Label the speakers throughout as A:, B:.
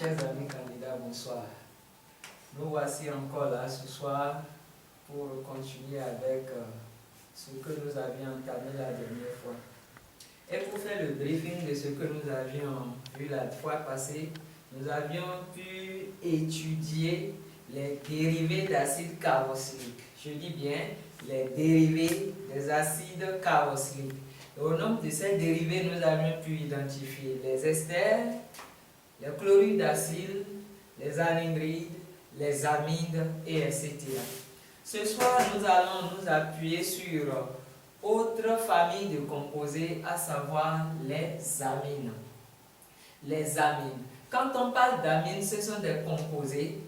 A: Chers amis candidats, bonsoir. Nous voici encore là ce soir pour continuer avec ce que nous avions entamé la dernière fois. Et pour faire le briefing de ce que nous avions vu la fois passée, nous avions pu étudier les dérivés d'acides carboxyliques. Je dis bien les dérivés des acides carboxyliques. Au nombre de ces dérivés, nous avions pu identifier les esters, les chlorures d'acide, les anhydrides, les amides, et etc. Ce soir, nous allons nous appuyer sur autre famille de composés, à savoir les amines. Les amines. Quand on parle d'amines, ce sont des composés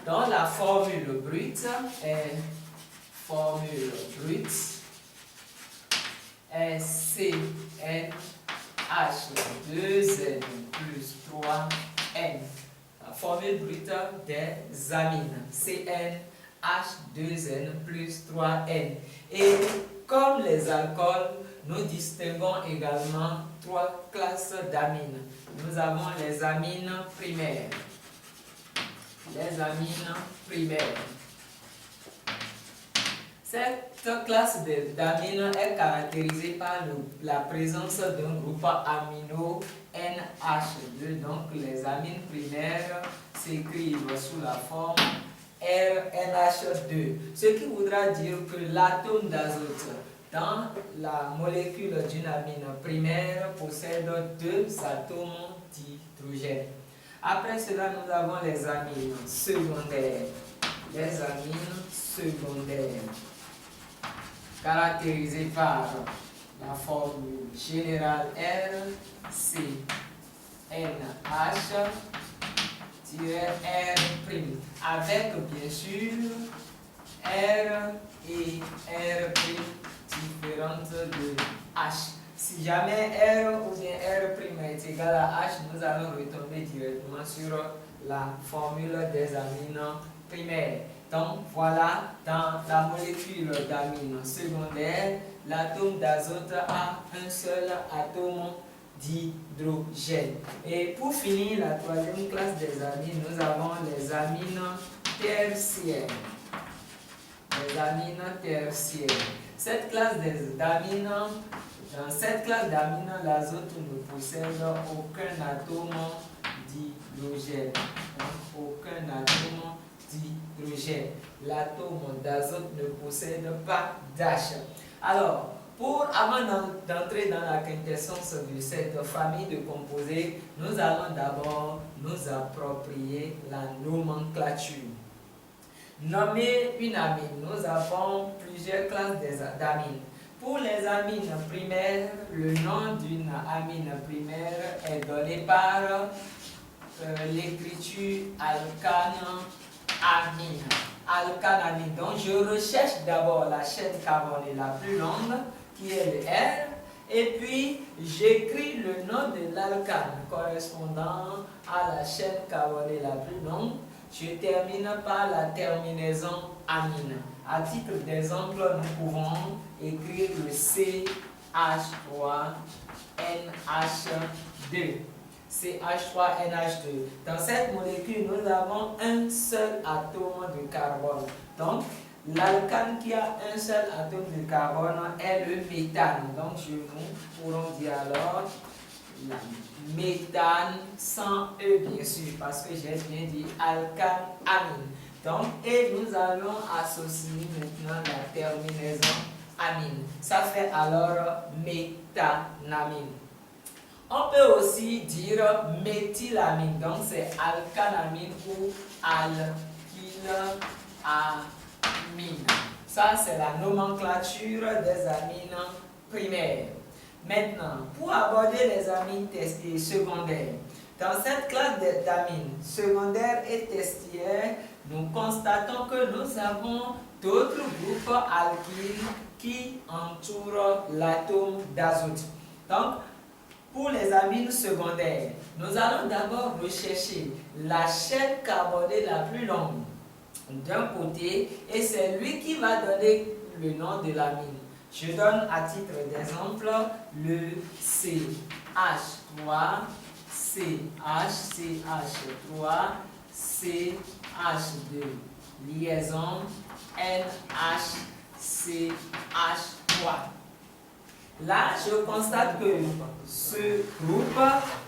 A: dont la formule brute est CnH2n plus 3n. La formule brute des amines, CnH2n plus 3n. Et comme les alcools, nous distinguons également trois classes d'amines. Nous avons les amines primaires. Les amines primaires. Cette classe d'amines est caractérisée par la présence d'un groupe amino NH2. Donc les amines primaires s'écrivent sous la forme RNH2. Ce qui voudra dire que l'atome d'azote dans la molécule d'une amine primaire possède deux atomes d'hydrogène. Après cela, nous avons les amines secondaires. Les amines secondaires, caractérisées par la formule générale RCNH-R', avec bien sûr R et R' différentes de H. Si jamais R ou bien R' est égal à H, nous allons retomber directement sur la formule des amines primaires. Donc voilà, dans la molécule d'amine secondaire, l'atome d'azote a un seul atome d'hydrogène. Et pour finir, la troisième classe des amines, nous avons les amines tertiaires. Les amines tertiaires. Cette classe d'amines, dans cette classe d'amines, l'azote ne possède aucun atome d'hydrogène. Aucun atome d'hydrogène. L'atome d'azote ne possède pas d'H. Alors, avant d'entrer dans la quintessence de cette famille de composés, nous allons d'abord nous approprier la nomenclature. Nommer une amine, nous avons plusieurs classes d'amines. Pour les amines primaires, le nom d'une amine primaire est donné par l'écriture alcane-amine. Alcane-amine. Donc je recherche d'abord la chaîne carbonée la plus longue, qui est le R, et puis j'écris le nom de l'alcane correspondant à la chaîne carbonée la plus longue. Je termine par la terminaison amine. À titre d'exemple, nous pouvons écrire le CH3NH2. CH3NH2. Dans cette molécule, nous avons un seul atome de carbone. Donc, l'alcane qui a un seul atome de carbone est le méthane. Donc, nous pourrons dire alors la méthane sans E bien sûr, parce que j'ai bien dit alcane-amine. Donc, et nous allons associer maintenant la terminaison amine. Ça fait alors méthanamine. On peut aussi dire méthylamine, donc c'est alcanamine ou alkylamine. Ça, c'est la nomenclature des amines primaires. Maintenant, pour aborder les amines secondaires, dans cette classe d'amines secondaires et tertiaires, nous constatons que nous avons d'autres groupes alkyles qui entourent l'atome d'azote. Donc, pour les amines secondaires, nous allons d'abord rechercher la chaîne carbonée la plus longue d'un côté et c'est lui qui va donner le nom de l'amine. Je donne à titre d'exemple le CH3, CH3, CH2, liaison NHCH3. Là, je constate que ce groupe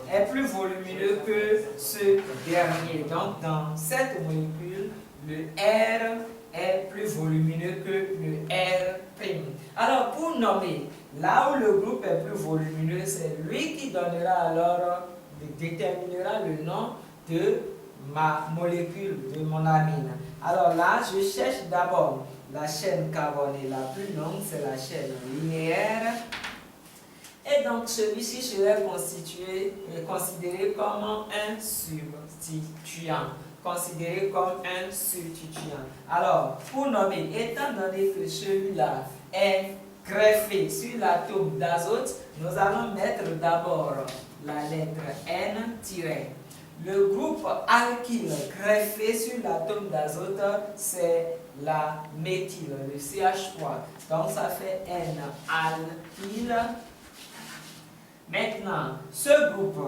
A: est plus volumineux que ce dernier. Donc, dans cette molécule, le R est plus volumineux que le R'. Alors, pour nommer, là où le groupe est plus volumineux, c'est lui qui donnera alors, déterminera le nom de ma molécule, de mon amine. Alors là, je cherche d'abord la chaîne carbonée la plus longue, c'est la chaîne linéaire. Et donc, celui-ci serait considéré comme un substituant. Considéré comme un substituant. Alors, pour nommer, étant donné que celui-là est greffé sur l'atome d'azote, nous allons mettre d'abord la lettre N-. Le groupe alkyle greffé sur l'atome d'azote, c'est la méthyle, le CH3. Donc, ça fait N-alkyle. Maintenant, ce groupe,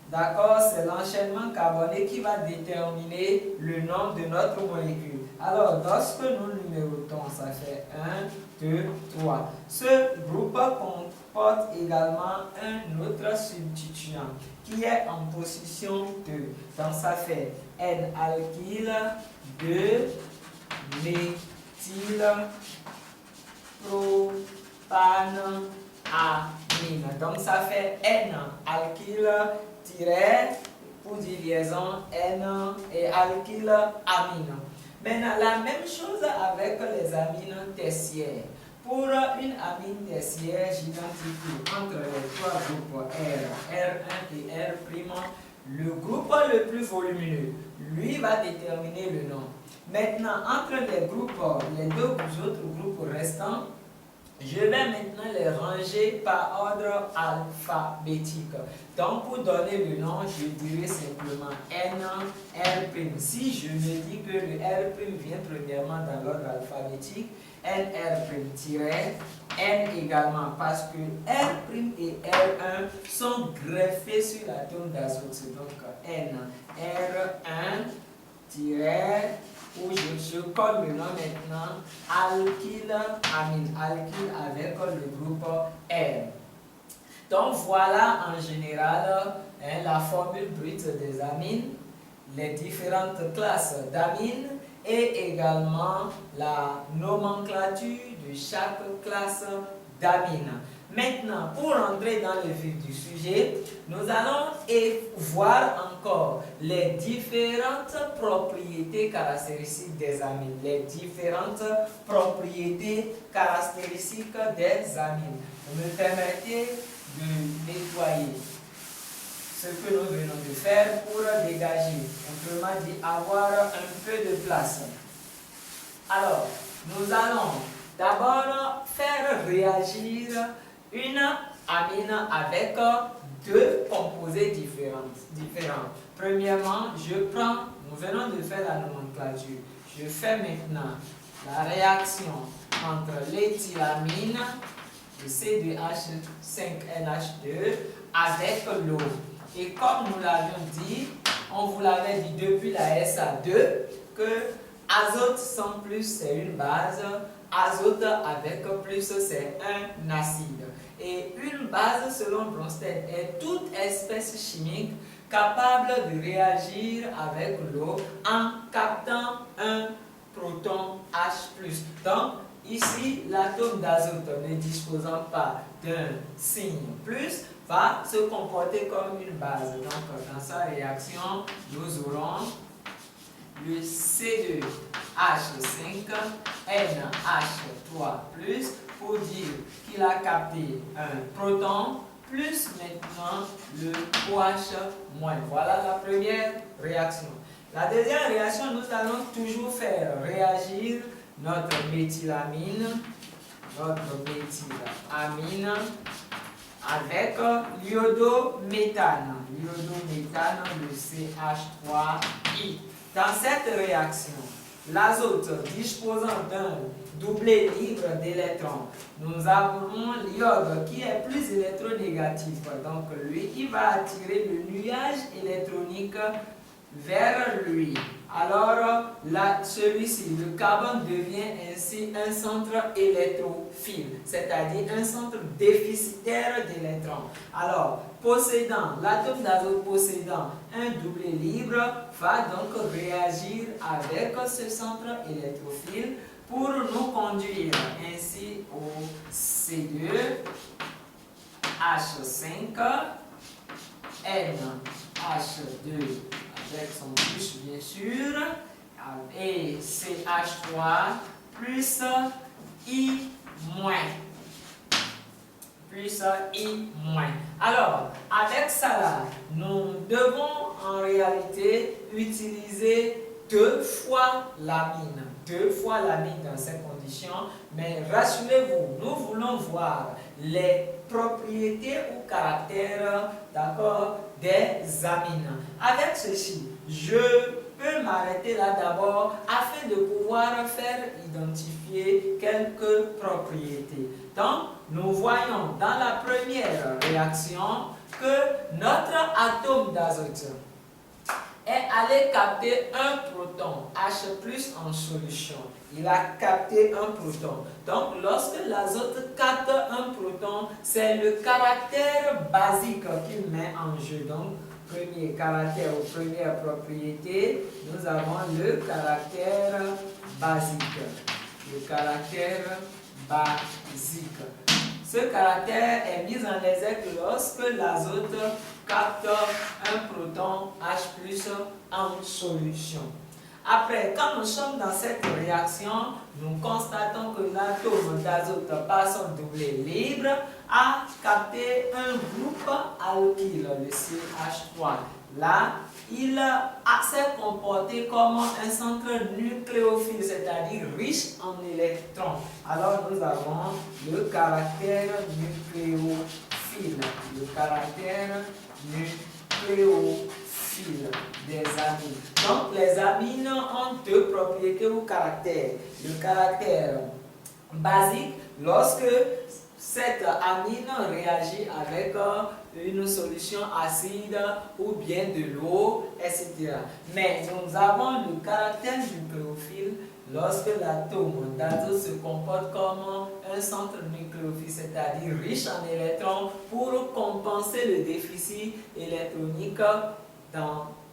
A: d'accord, c'est l'enchaînement carboné qui va déterminer le nom de notre molécule. Alors, lorsque nous numérotons, ça fait 1, 2, 3. Ce groupe comporte également un autre substituant qui est en position 2. Donc, ça fait N-alkyle, 2, méthyle, propane, amine. Donc, ça fait N-alkyle, pour dire liaison, N et alkyle, amine. Maintenant, la même chose avec les amines tertiaires. Pour une amine tertiaire, j'identifie entre les trois groupes R, R1 et R', le groupe le plus volumineux, lui va déterminer le nom. Maintenant, entre les deux autres groupes restants, je vais maintenant les ranger par ordre alphabétique. Donc, pour donner le nom, je dirai simplement N, R'. Si je me dis que le R' vient premièrement dans l'ordre alphabétique, NR'-N également, parce que R' et R1 sont greffés sur l'atome d'azote. Donc, N, R1, où je colle le nom maintenant, alkyle, amine, alkyle avec le groupe R. Donc voilà en général la formule brute des amines, les différentes classes d'amines et également la nomenclature de chaque classe d'amine. Maintenant, pour entrer dans le vif du sujet, nous allons voir encore les différentes propriétés caractéristiques des amines. Les différentes propriétés caractéristiques des amines. Vous me permettez de nettoyer ce que nous venons de faire pour dégager, autrement dit, avoir un peu de place. Alors, nous allons d'abord faire réagir une amine avec deux composés différents. Premièrement, nous venons de faire la nomenclature. Je fais maintenant la réaction entre l'éthylamine, le C2H5NH2, avec l'eau. Et comme nous l'avions dit, on vous l'avait dit depuis la SA2, que azote sans plus c'est une base, azote avec plus c'est un acide. Et une base, selon Bronsted, est toute espèce chimique capable de réagir avec l'eau en captant un proton H+. Donc, ici, l'atome d'azote ne disposant pas d'un signe plus va se comporter comme une base. Donc, dans sa réaction, nous aurons le C2H5NH3+, pour dire qu'il a capté un proton, plus maintenant le OH-. Voilà la première réaction. La deuxième réaction, nous allons toujours faire réagir notre méthylamine, avec l'iodométhane. L'iodométhane, le CH3I. Dans cette réaction, l'azote disposant d'un doublet libre d'électrons, nous avons l'iode qui est plus électronégatif. Donc lui, il va attirer le nuage électronique vers lui. Alors là, celui-ci, le carbone devient ainsi un centre électrophile, c'est-à-dire un centre déficitaire d'électrons. Alors, l'atome d'azote possédant un doublet libre va donc réagir avec ce centre électrophile pour nous conduire ainsi au C2, H5, NH2 avec son plus bien sûr, et CH3 plus I moins. Plus I moins. Alors, avec ça là, nous devons en réalité utiliser 2 fois l'amine. 2 fois l'amine dans ces conditions, mais rassurez-vous, nous voulons voir les propriétés ou caractères, d'accord, des amines. Avec ceci, je peux m'arrêter là d'abord afin de pouvoir faire identifier quelques propriétés. Donc, nous voyons dans la première réaction que notre atome d'azote est allé capter un proton, H+, en solution. Il a capté un proton. Donc, lorsque l'azote capte un proton, c'est le caractère basique qu'il met en jeu. Donc, premier caractère ou première propriété, nous avons le caractère basique. Le caractère basique. Ce caractère est mis en exergue lorsque l'azote capte un proton H+ en solution. Après, quand nous sommes dans cette réaction, nous constatons que l'atome d'azote par son doublet libre a capté un groupe alkyle, le CH3. Là, il s'est comporté comme un centre nucléophile, c'est-à-dire riche en électrons. Alors, nous avons le caractère nucléophile. Le caractère nucléophile des amines. Donc, les amines ont 2 propriétés ou caractères. Le caractère basique, lorsque cette amine réagit avec une solution acide ou bien de l'eau, etc. Mais nous avons le caractère nucléophile lorsque l'atome d'azote se comporte comme un centre nucléophile, c'est-à-dire riche en électrons, pour compenser le déficit électronique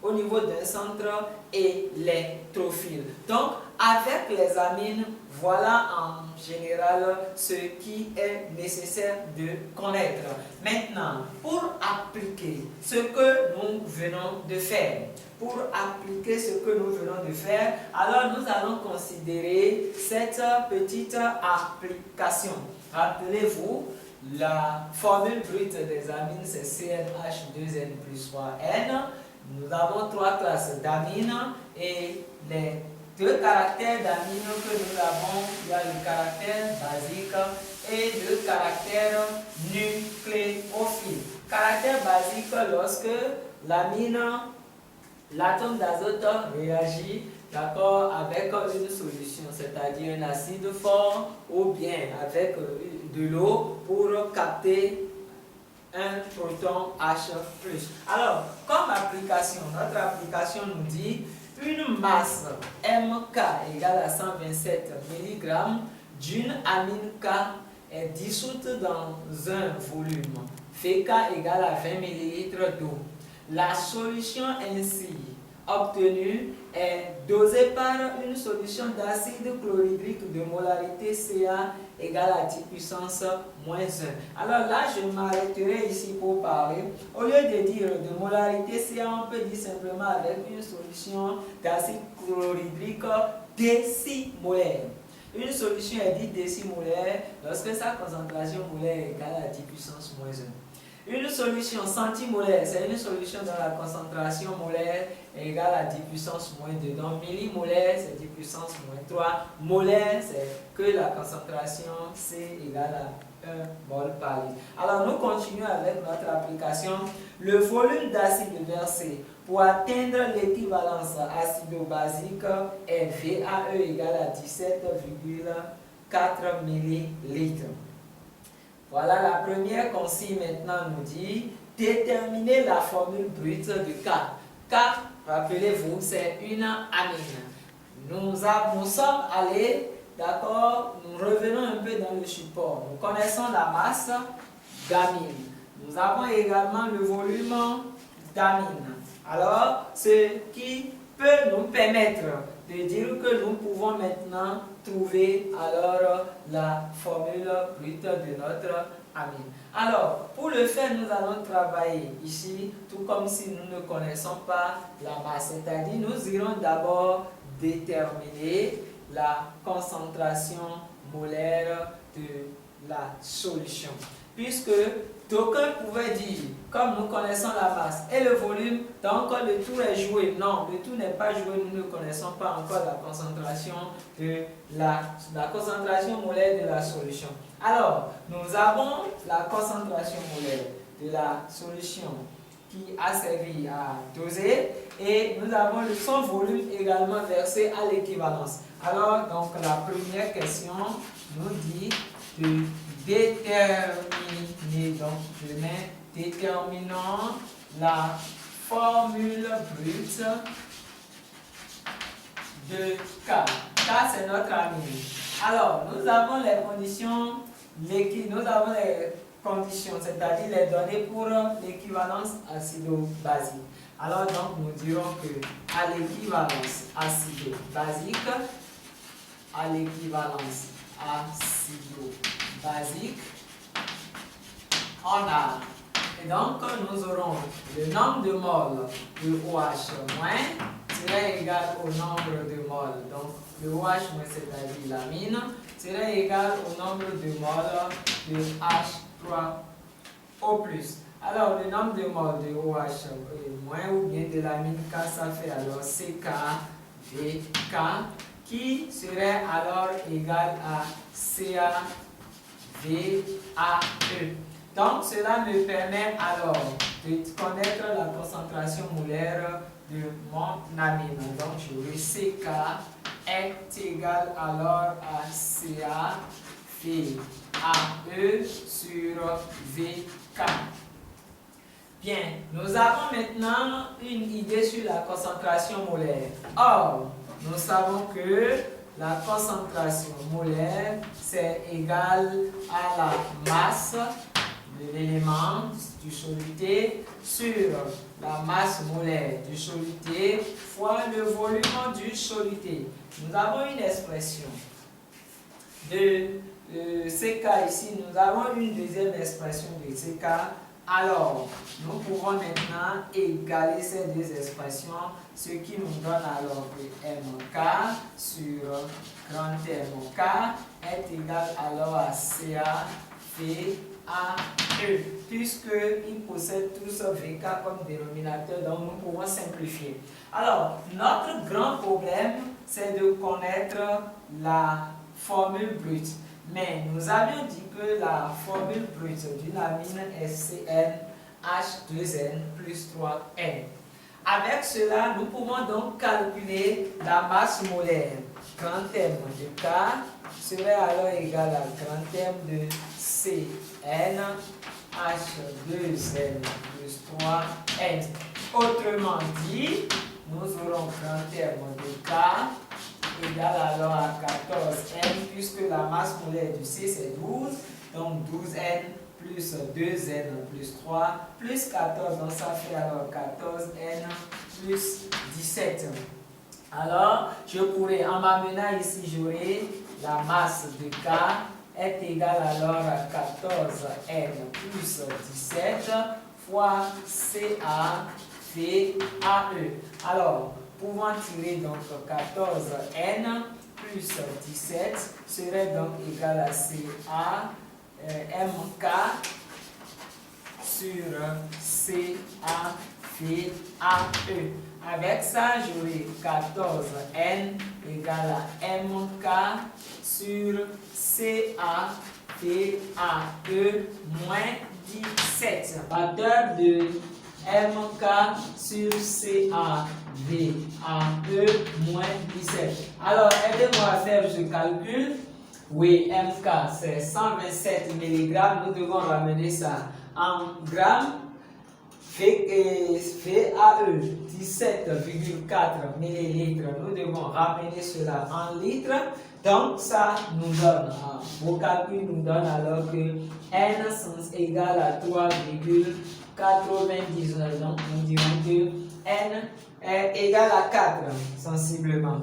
A: au niveau d'un centre électrophile. Donc, avec les amines, voilà en général ce qui est nécessaire de connaître. Maintenant, pour appliquer ce que nous venons de faire, alors nous allons considérer cette petite application. Rappelez-vous, la formule brute des amines, c'est CnH2n plus 3n. Nous avons 3 classes d'amines et les 2 caractères d'amine que nous avons, il y a le caractère basique et le caractère nucléophile. Caractère basique lorsque l'atome d'azote réagit avec une solution, c'est-à-dire un acide fort ou bien avec de l'eau pour capter un proton H+. Alors, comme application, notre application nous dit une masse MK égale à 127 mg d'une amine K est dissoute dans un volume Fk égale à 20 ml d'eau. La solution ainsi obtenue est dosée par une solution d'acide chlorhydrique de molarité Ca égale à 10 puissance moins 1. Alors là, je m'arrêterai ici pour parler. Au lieu de dire de molarité Ca, on peut dire simplement avec une solution d'acide chlorhydrique décimolaire. Une solution est dite décimolaire lorsque sa concentration molaire est égale à 10 puissance moins 1. Une solution centimolaire, c'est une solution dont la concentration molaire est égale à 10 puissance moins 2. Donc millimolaire, c'est 10 puissance moins 3. Molaire, c'est que la concentration C égale à 1 mol par litre. Alors nous continuons avec notre application. Le volume d'acide versé pour atteindre l'équivalence acido-basique est VAE égale à 17,4 millilitres. Voilà, la première consigne maintenant nous dit déterminer la formule brute de K. K, rappelez-vous, c'est une amine. Nous sommes allés, d'accord, nous revenons un peu dans le support. Nous connaissons la masse d'amine. Nous avons également le volume d'amine. Alors, ce qui peut nous permettre de dire que nous pouvons maintenant trouver alors la formule brute de notre amine. Alors, pour le faire, nous allons travailler ici, tout comme si nous ne connaissons pas la masse. C'est-à-dire, nous irons d'abord déterminer la concentration molaire de la solution. Puisque d'aucuns pouvaient dire, comme nous connaissons la masse et le volume, donc le tout est joué. Non, le tout n'est pas joué, nous ne connaissons pas encore la concentration molaire de la solution. Alors, nous avons la concentration molaire de la solution qui a servi à doser et nous avons son volume également versé à l'équivalence. Alors, donc la première question nous dit de déterminer, donc je mets déterminant la formule brute de K. K c'est notre amine. Alors, nous avons les conditions, c'est-à-dire les données pour l'équivalence acido-basique. Alors donc nous dirons que à l'équivalence acido-basique, on a, et donc nous aurons le nombre de moles de OH moins serait égal au nombre de moles, donc le OH moins c'est-à-dire l'amine, serait égal au nombre de moles de H3O+. Alors le nombre de moles de OH moins ou bien de l'amine K, ça fait alors CKVK qui serait alors égal à CaVAE. Donc cela me permet alors de connaître la concentration molaire de mon amine. Donc je vais CK est égal alors à CaVAE sur VK. Bien, nous avons maintenant une idée sur la concentration molaire. Or, nous savons que la concentration molaire, c'est égal à la masse de l'élément du soluté sur la masse molaire du soluté fois le volume du soluté. Nous avons une expression de CK ici, nous avons une deuxième expression de CK. Alors, nous pouvons maintenant égaler ces deux expressions, ce qui nous donne alors que MK sur grand MK est égal alors à CaVAE, puisqu'ils possèdent tous VK comme dénominateur, donc nous pouvons simplifier. Alors, notre grand problème, c'est de connaître la formule brute. Mais nous avions dit que la formule brute d'une amine est CnH2n plus 3n. Avec cela, nous pouvons donc calculer la masse molaire. Grand M de K serait alors égal à grand M de CnH2n plus 3n. Autrement dit, nous aurons grand M de K égale alors à 14n, puisque la masse molaire du C c'est 12, donc 12n plus 2n plus 3 plus 14, donc ça fait alors 14n plus 17. Alors, je pourrais, en m'amenant ici, j'aurai la masse de K est égale alors à 14n plus 17 fois CaVAE. Alors, pouvant tirer donc 14n plus 17 serait donc égal à MK sur CaVAE. Avec ça, j'aurai 14n égale à MK sur CaVAE moins 17. Facteur de MK sur CaVAE moins 17. Alors, aidez-moi à faire ce calcul. Oui, MK, c'est 127 mg. Nous devons ramener ça en grammes. VAE, 17,4 millilitres. Nous devons ramener cela en litres. Donc, ça nous donne, vos calculs nous donnent alors que N égale à 3,99. Donc, nous dirons que N est égal à 4, sensiblement.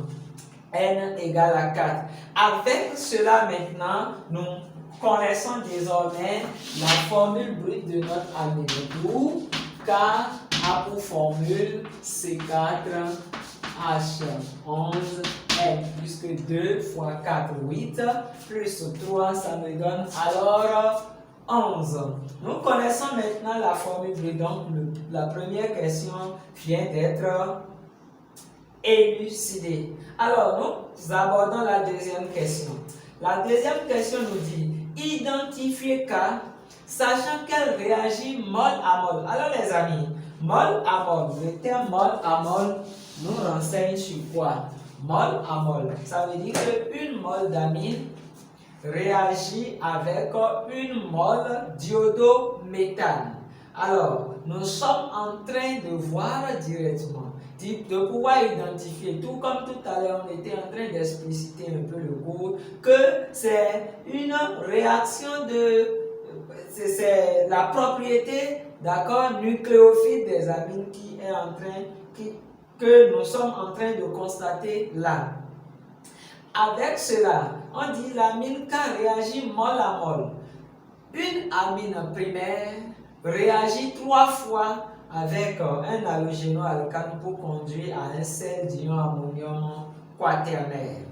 A: N égale à 4. Avec cela maintenant, nous connaissons désormais la formule brute de notre amine. Où K a pour formule C4H11N, puisque 2 fois 4, 8, plus 3, ça me donne alors 11. Nous connaissons maintenant la formule brute, donc la première question vient d'être élucidée. Alors, nous abordons la deuxième question. La deuxième question nous dit identifier K, sachant qu'elle réagit mol à mol. Alors les amis, mol à mol, le terme mol à mol nous renseigne sur quoi? Mol à mol, ça veut dire qu'une mol d'amine réagit avec une mol d'iodométhane. Alors, nous sommes en train de voir directement, de pouvoir identifier, tout comme tout à l'heure on était en train d'expliciter un peu le cours, que c'est une réaction c'est la propriété, d'accord, nucléophile des amines que nous sommes en train de constater là. Avec cela, on dit l'amine K réagit mol à mol. Une amine primaire réagit 3 fois avec un halogénoalcane pour conduire à un sel d'ion ammonium quaternaire.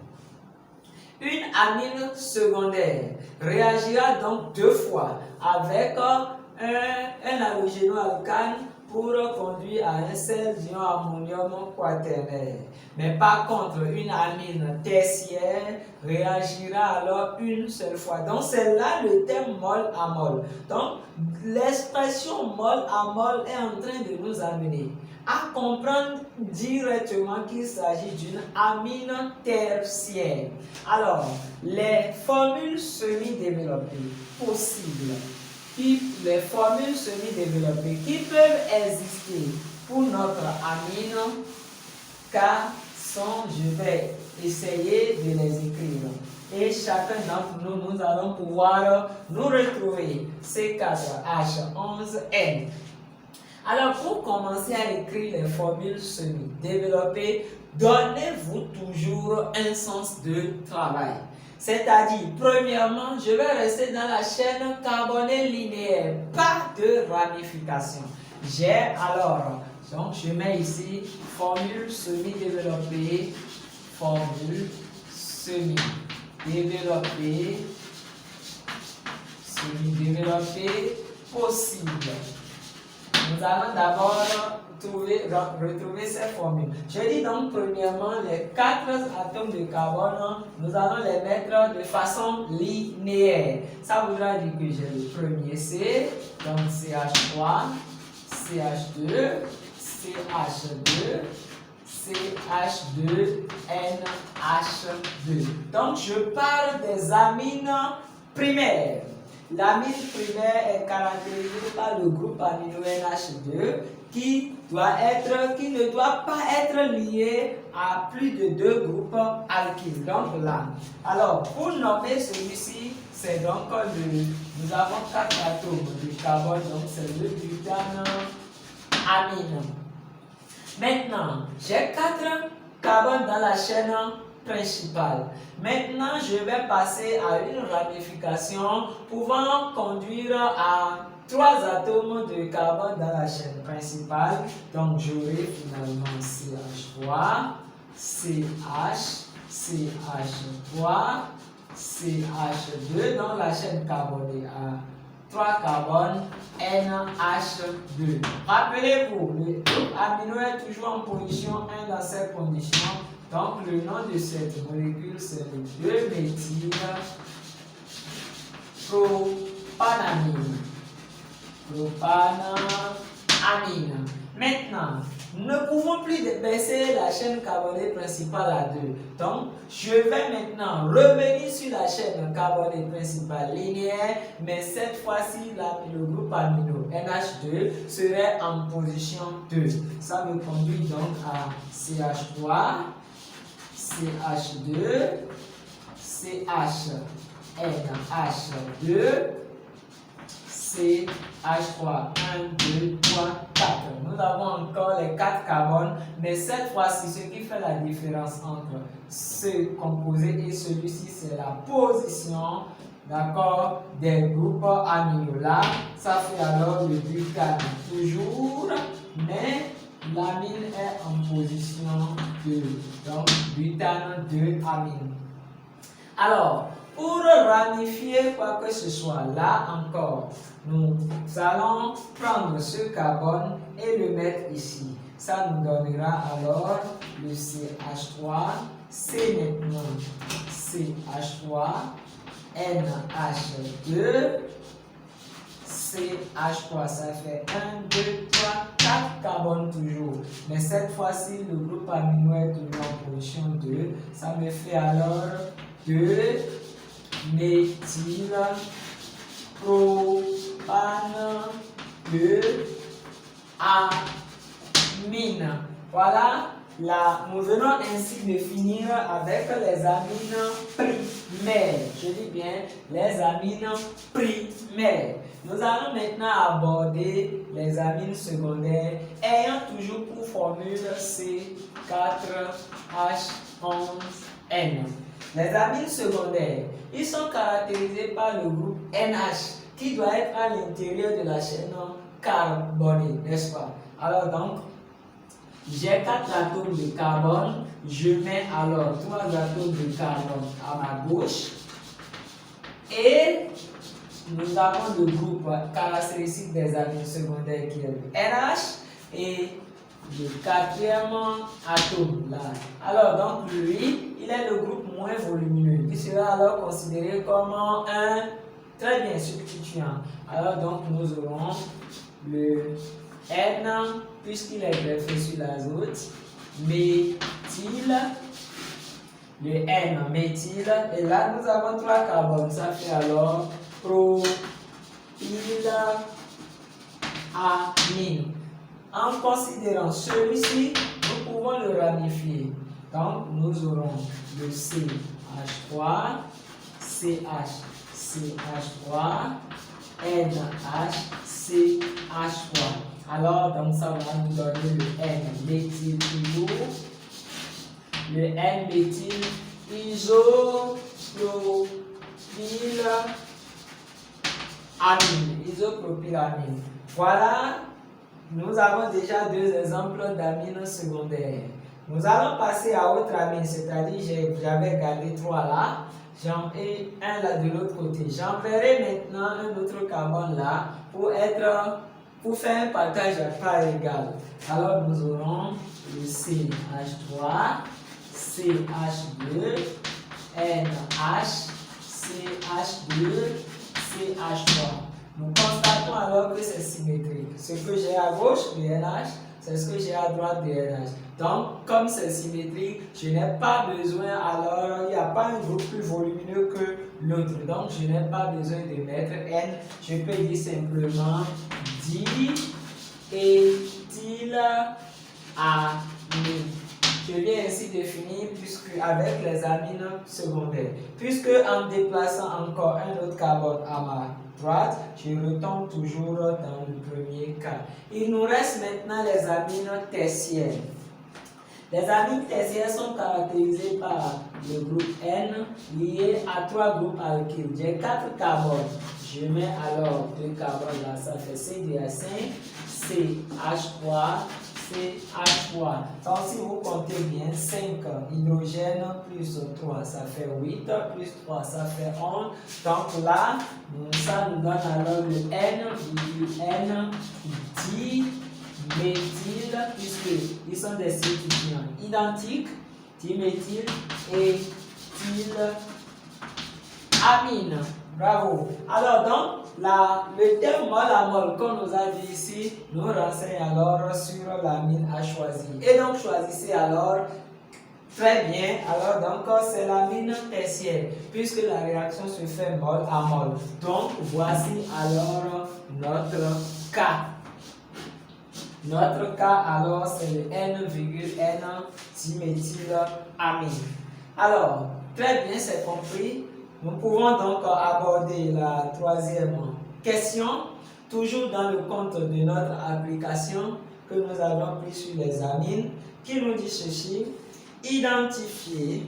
A: Une amine secondaire réagira donc 2 fois avec un halogénoalcane pour conduire à un sel d'ion ammonium quaternaire. Mais par contre, une amine tertiaire réagira alors une seule fois. Donc c'est là le terme mol à mol. Donc l'expression mol à mol est en train de nous amener à comprendre directement qu'il s'agit d'une amine tertiaire. Alors, les formules semi-développées possibles, les formules semi-développées qui peuvent exister pour notre amine K sont, je vais essayer de les écrire. Et chacun d'entre nous, nous allons pouvoir nous retrouver C4H11N. Alors, pour commencer à écrire les formules semi-développées, donnez-vous toujours un sens de travail. C'est-à-dire, premièrement, je vais rester dans la chaîne carbonée linéaire, pas de ramification. J'ai alors, donc je mets ici formule semi-développée, formule semi-développée, possible. Nous allons d'abord retrouver ces formules. Je dis donc premièrement les 4 atomes de carbone, nous allons les mettre de façon linéaire. Ça voudra dire que j'ai le premier C, donc CH3, CH2, CH2, CH2, NH2. Donc je parle des amines primaires. L'amine primaire est caractérisée par le groupe amino NH2 qui ne doit pas être lié à plus de 2 groupes alkyles. Donc là, alors pour nommer celui-ci, c'est donc nous avons 4 atomes de carbone, donc c'est le butanamine. Maintenant, j'ai 4 carbones dans la chaîne principale. Maintenant, je vais passer à une ramification pouvant conduire à 3 atomes de carbone dans la chaîne principale. Donc, j'aurai finalement CH3, CH, CH3, CH2 dans la chaîne carbonée à 3 carbones, NH2. Rappelez-vous, le groupe amino est toujours en position 1 dans cette condition. Donc, le nom de cette molécule, c'est le 2-méthylpropanamine. Propanamine. amine. Maintenant, nous ne pouvons plus baisser la chaîne carbonée principale à 2. Donc, je vais maintenant revenir sur la chaîne carbonée principale linéaire, mais cette fois-ci, le groupe amino NH2 serait en position 2. Ça me conduit donc à CH3, CH2, CHNH2, CH3, 1, 2, 3, 4. Nous avons encore les 4 carbones, mais cette fois-ci, ce qui fait la différence entre ce composé et celui-ci, c'est la position, d'accord, des groupes amino. Là, ça fait alors le butane toujours, mais l'amine est en position 2. Donc, butane 2 amine. Alors, pour ramifier quoi que ce soit, là encore, nous allons prendre ce carbone et le mettre ici. Ça nous donnera alors le CH3, C maintenant, CH3, NH2, CH3, ça fait 1, 2, 3, 4 carbones toujours. Mais cette fois-ci, le groupe amino est toujours en position 2. Ça me fait alors 2 méthyle propane 2 amine. Voilà, là, nous venons ainsi de finir avec les amines primaires. Je dis bien les amines primaires. Nous allons maintenant aborder les amines secondaires ayant toujours pour formule C4H11N. Les amines secondaires, ils sont caractérisés par le groupe NH qui doit être à l'intérieur de la chaîne carbonée, n'est-ce pas? Alors donc, j'ai 4 atomes de carbone, je mets alors 3 atomes de carbone à ma gauche et nous avons le groupe caractéristique des amines secondaires qui est le NH et le 4e atome là. Alors donc lui, il est le groupe moins volumineux. Il sera alors considéré comme un très bien substituant. Alors donc nous aurons le N, puisqu'il est greffé sur l'azote, méthyle, le N méthyle, et là nous avons 3 carbones, ça fait alors propylamine. En considérant celui-ci, nous pouvons le ramifier. Donc nous aurons le CH3, CH, CH3, NH, CH3. Alors, donc ça va nous donner le N-méthyle toujours, le N-méthyle isopropylamine. Voilà, nous avons déjà 2 exemples d'amines secondaires. Nous allons passer à autre amine, c'est-à-dire j'avais gardé 3 là, j'en ai un là de l'autre côté. J'enverrai maintenant un autre carbone là pour faire un partage à part égale. Alors nous aurons le CH3, CH2, NH, CH2, CH3. Nous constatons alors que c'est symétrique. Ce que j'ai à gauche de NH, c'est ce que j'ai à droite de NH. Donc, comme c'est symétrique, je n'ai pas besoin, alors il n'y a pas un groupe plus volumineux que l'autre. Donc, je n'ai pas besoin de mettre N. Je peux dire simplement diéthylamine. Je viens ainsi définir avec les amines secondaires. Puisque en déplaçant encore un autre carbone à ma droite, je retombe toujours dans le premier cas. Il nous reste maintenant les amines tertiaires. Les amines tertiaires sont caractérisées par le groupe N lié à 3 groupes alkyles. J'ai 4 carbones. Je mets alors 2 carbones là, ça fait CDH5, CH3, CH3. Donc si vous comptez bien, 5 hydrogènes plus 3, ça fait 8, plus 3, ça fait 11. Donc là, ça nous donne alors le N, diméthyle, puisqu'ils sont des substituants identiques, diméthyle et amine. Bravo. Alors donc, le terme mol à mol, comme nous a dit ici, nous renseigne alors sur l'amine à choisir. Et donc, choisissez alors. Très bien, alors donc c'est l'amine tertiaire, puisque la réaction se fait mol à mol. Donc, voici alors notre cas. Notre cas, alors, c'est le N,N diméthylamine. Alors, très bien, c'est compris. Nous pouvons donc aborder la troisième question, toujours dans le compte de notre application que nous avons pris sur les amines, qui nous dit ceci: identifier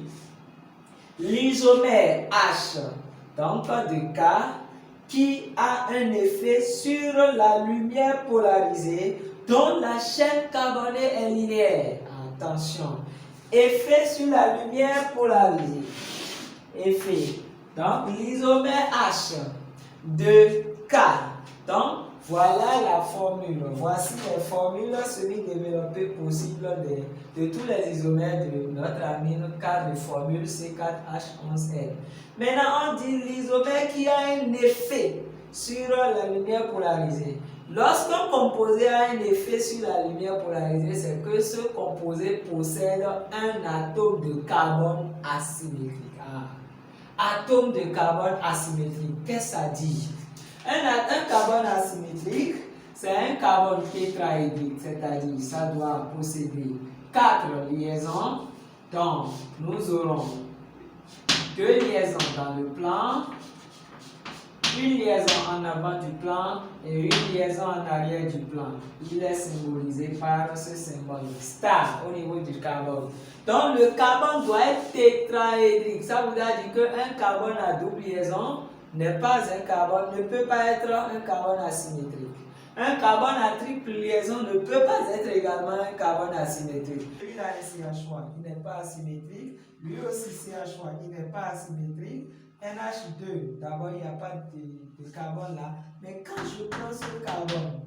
A: l'isomère H, donc de K, qui a un effet sur la lumière polarisée dont la chaîne carbonée est linéaire. Attention, effet sur la lumière polarisée. Effet. Donc, l'isomère H de K. Donc, voilà la formule. Voici les formules semi-développées possibles de tous les isomères de notre amine K de formule C4H11L. Maintenant, on dit l'isomère qui a un effet sur la lumière polarisée. Lorsqu'un composé a un effet sur la lumière polarisée, c'est que ce composé possède un atome de carbone asymétrique. Atome de carbone asymétrique, qu'est-ce que ça dit? Un carbone asymétrique, c'est un carbone tétraédrique, c'est-à-dire ça doit posséder 4 liaisons. Donc, nous aurons 2 liaisons dans le plan, une liaison en avant du plan et une liaison en arrière du plan. Il est symbolisé par ce symbole star au niveau du carbone. Donc le carbone doit être tétraédrique. Ça veut dire qu'un carbone à double liaison n'est pas un carbone, ne peut pas être un carbone asymétrique. Un carbone à triple liaison ne peut pas être également un carbone asymétrique. Lui là, CH1, il n'est pas asymétrique. Lui aussi CH1, il n'est pas asymétrique. NH2, d'abord il n'y a pas de carbone là, mais quand je prends ce carbone,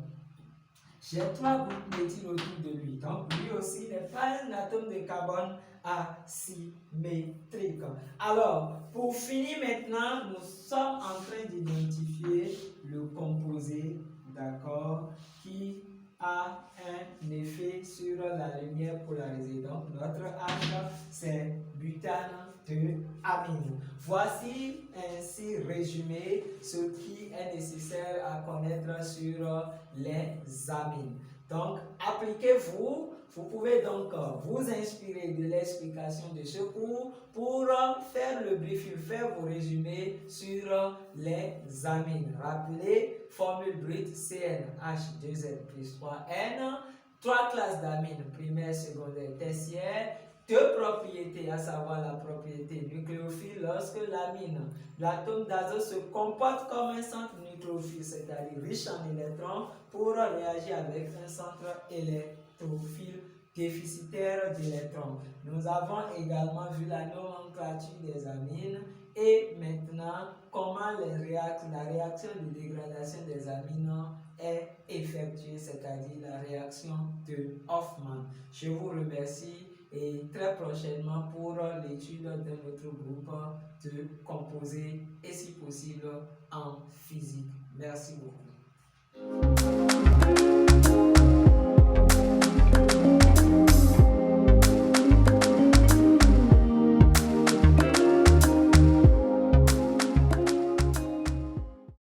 A: j'ai 3 groupes méthyl autour de lui, donc lui aussi n'est pas un atome de carbone asymétrique. Alors, pour finir maintenant, nous sommes en train d'identifier le composé, d'accord, qui a un effet sur la lumière polarisée. Donc, notre H, c'est butane de amine. Voici ainsi résumé ce qui est nécessaire à connaître sur les amines. Donc, appliquez-vous. Vous pouvez donc vous inspirer de l'explication de ce cours pour faire le briefing, faire vos résumés sur les amines. Rappelez, formule brute CnH2n plus 3n, 3 classes d'amines, primaire, secondaire, tertiaire, 2 propriétés, à savoir la propriété nucléophile lorsque l'amine, l'atome d'azote se comporte comme un centre nucléophile, c'est-à-dire riche en électrons, pour réagir avec un centre électrophile déficitaire d'électrons. Nous avons également vu la nomenclature des amines et maintenant comment la réaction de dégradation des amines est effectuée, c'est-à-dire la réaction de Hofmann. Je vous remercie et très prochainement pour l'étude d'un autre groupe de composés et si possible en physique. Merci beaucoup.